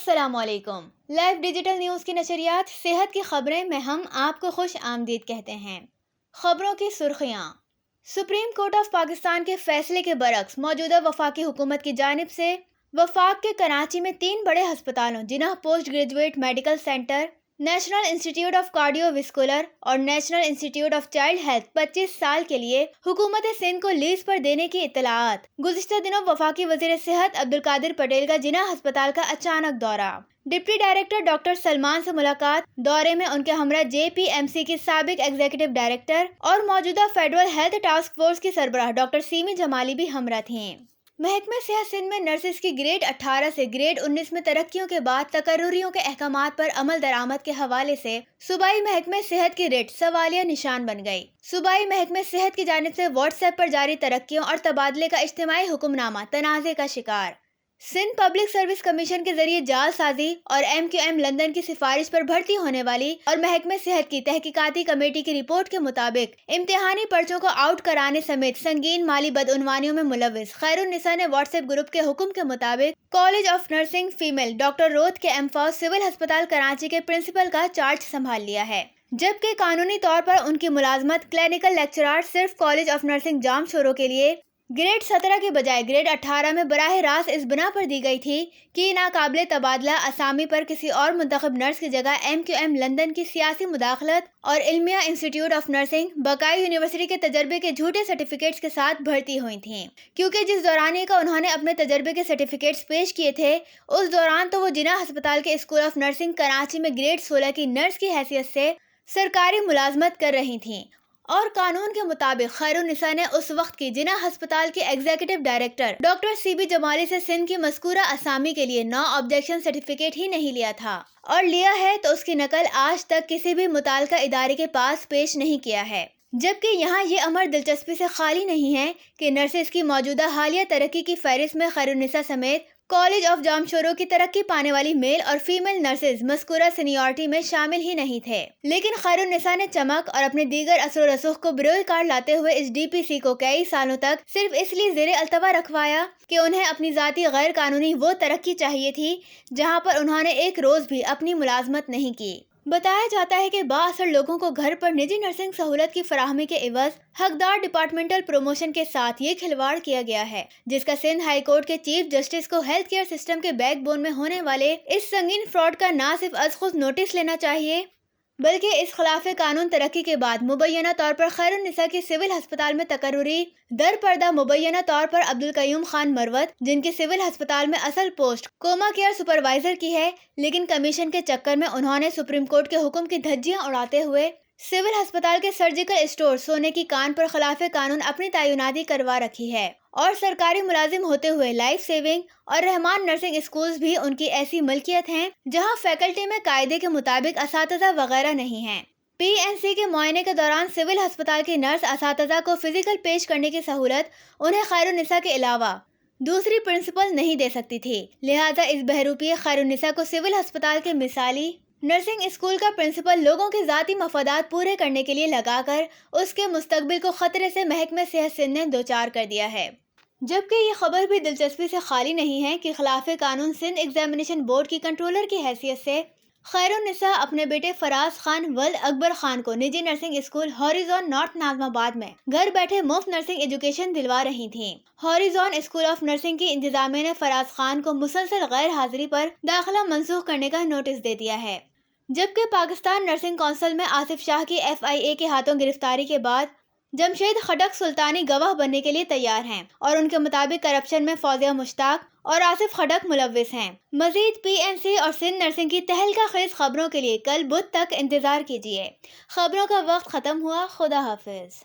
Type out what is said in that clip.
السلام علیکم۔ Live digital news کی نشریات صحت کی خبریں میں ہم آپ کو خوش آمدید کہتے ہیں۔ خبروں کی سرخیاں۔ سپریم کورٹ آف پاکستان کے فیصلے کے برعکس موجودہ وفاقی حکومت کی جانب سے وفاق کے کراچی میں 3 بڑے ہسپتالوں Jinnah post graduate medical centre, national institute of cardio vascular اور national institute of child health 25 سال کے لیے حکومت سندھ کو لیز پر دینے کی اطلاعات۔ گزشتہ دنوں وفاقی وزیر صحت عبدالقادر پٹیل کا جناح ہسپتال کا اچانک دورہ، ڈپٹی ڈائریکٹر ڈاکٹر سلمان سے ملاقات۔ دورے میں ان کے ہمراہ JPMC کی سابق ایگزیکٹو ڈائریکٹر اور موجودہ فیڈرل ہیلتھ ٹاسک فورس کی سربراہ ڈاکٹر سیمی جمالی بھی ہمراہ تھیں۔ محکمہ صحت سندھ میں نرسز کی گریڈ 18 سے گریڈ 19 میں ترقیوں کے بعد تقرریوں کے احکامات پر عمل درآمد کے حوالے سے صوبائی محکمہ صحت کی ریٹ سوالیہ نشان بن گئی۔ صوبائی محکمہ صحت کی جانب سے واٹس ایپ پر جاری ترقیوں اور تبادلے کا اجتماعی حکم نامہ تنازع کا شکار۔ سندھ پبلک سروس کمیشن کے ذریعے جعل سازی اور MQM لندن کی سفارش پر بھرتی ہونے والی اور محکمہ صحت کی تحقیقاتی کمیٹی کی رپورٹ کے مطابق امتحانی پرچوں کو آؤٹ کرانے سمیت سنگین مالی بدعنوانیوں میں ملوث خیرالنساء نے واٹس ایپ گروپ کے حکم کے مطابق college of nursing female doctor Ruth K ایمفاس سول ہسپتال کراچی کے پرنسپل کا چارج سنبھال لیا ہے، جبکہ قانونی طور پر ان کی ملازمت کلینکل لیکچرار صرف کالج آف نرسنگ جام شورو کے لیے گریڈ 17 کے بجائے گریڈ 18 میں براہ راست اس بنا پر دی گئی تھی کہ ناقابل تبادلہ اسامی پر کسی اور منتخب نرس کی جگہ MQM لندن کی سیاسی مداخلت اور علمیہ انسٹیٹیوٹ آف نرسنگ بقائی یونیورسٹی کے تجربے کے جھوٹے سرٹیفکیٹس کے ساتھ بھرتی ہوئی تھیں، کیونکہ جس دورانیے کا انہوں نے اپنے تجربے کے سرٹیفکیٹس پیش کیے تھے اس دوران تو وہ جناح ہسپتال کے اسکول آف نرسنگ کراچی میں گریڈ 16 کی نرس کی حیثیت سے سرکاری ملازمت کر رہی تھیں، اور قانون کے مطابق خیرالنساء نے اس وقت کی جناح ہسپتال کے ایگزیکٹو ڈائریکٹر ڈاکٹر CB جمالی سے سندھ کی مذکورہ اسامی کے لیے نو آبجیکشن سرٹیفکیٹ ہی نہیں لیا تھا، اور لیا ہے تو اس کی نقل آج تک کسی بھی متعلقہ ادارے کے پاس پیش نہیں کیا ہے۔ جبکہ یہاں یہ امر دلچسپی سے خالی نہیں ہے کہ نرسز کی موجودہ حالیہ ترقی کی فہرست میں خیرالنساء سمیت کالج آف جام شورو کی ترقی پانے والی میل اور فیمیل نرسز مذکورہ سینیورٹی میں شامل ہی نہیں تھے، لیکن خیرالنساء نے چمک اور اپنے دیگر اثر و رسوخ کو بروئے کار لاتے ہوئے اس DPC کو کئی سالوں تک صرف اس لیے زیر التوا رکھوایا کہ انہیں اپنی ذاتی غیر قانونی وہ ترقی چاہیے تھی جہاں پر انہوں نے ایک روز بھی اپنی ملازمت نہیں کی۔ بتایا جاتا ہے کہ بااثر لوگوں کو گھر پر نجی نرسنگ سہولت کی فراہمی کے عوض حقدار ڈپارٹمنٹل پروموشن کے ساتھ یہ کھلواڑ کیا گیا ہے، جس کا سندھ ہائی کورٹ کے چیف جسٹس کو ہیلتھ کیئر سسٹم کے بیک بون میں ہونے والے اس سنگین فراڈ کا نہ صرف از خود نوٹس لینا چاہیے بلکہ اس خلاف قانون ترقی کے بعد مبینہ طور پر خیرالنساء کی سول ہسپتال میں تقرری در پردہ مبینہ طور پر عبدالقیوم خان مروت، جن کی سول ہسپتال میں اصل پوسٹ کوما کیئر سپروائزر کی ہے، لیکن کمیشن کے چکر میں انہوں نے سپریم کورٹ کے حکم کی دھجیاں اڑاتے ہوئے سول ہسپتال کے سرجیکل اسٹور سونے کی کان پر خلاف قانون اپنی تعیناتی کروا رکھی ہے، اور سرکاری ملازم ہوتے ہوئے لائف سیونگ اور رحمان نرسنگ اسکولز بھی ان کی ایسی ملکیت ہیں جہاں فیکلٹی میں قاعدے کے مطابق اساتذہ وغیرہ نہیں ہیں۔ PNC کے معائنے کے دوران سول ہسپتال کی نرس اساتذہ کو فزیکل پیش کرنے کی سہولت انہیں خیرالنساء کے علاوہ دوسری پرنسپل نہیں دے سکتی تھی، لہٰذا اس بہروپی خیرالنساء کو سول ہسپتال کے مثالی نرسنگ اسکول کا پرنسپل لوگوں کے ذاتی مفادات پورے کرنے کے لیے لگا کر اس کے مستقبل کو خطرے سے محکمہ صحت سندھ نے دوچار کر دیا ہے۔ جبکہ یہ خبر بھی دلچسپی سے خالی نہیں ہے کہ خلاف قانون سندھ ایگزامینیشن بورڈ کی کنٹرولر کی حیثیت سے خیرالنساء اپنے بیٹے فراز خان ولد اکبر خان کو نجی نرسنگ اسکول ہاریزون نارتھ ناظم آباد میں گھر بیٹھے مفت نرسنگ ایجوکیشن دلوا رہی تھیں۔ ہاریزون اسکول آف نرسنگ کی انتظامیہ نے فراز خان کو مسلسل غیر حاضری پر داخلہ منسوخ کرنے کا نوٹس دے دیا ہے، جبکہ پاکستان نرسنگ کونسل میں آصف شاہ کی FIA کے ہاتھوں گرفتاری کے بعد جمشید خٹک سلطانی گواہ بننے کے لیے تیار ہیں، اور ان کے مطابق کرپشن میں فوزیہ مشتاق اور آصف خٹک ملوث ہیں۔ مزید PNC اور سندھ نرسنگ کی تہلکہ خیز خبروں کے لیے کل بدھ تک انتظار کیجیے۔ خبروں کا وقت ختم ہوا۔ خدا حافظ۔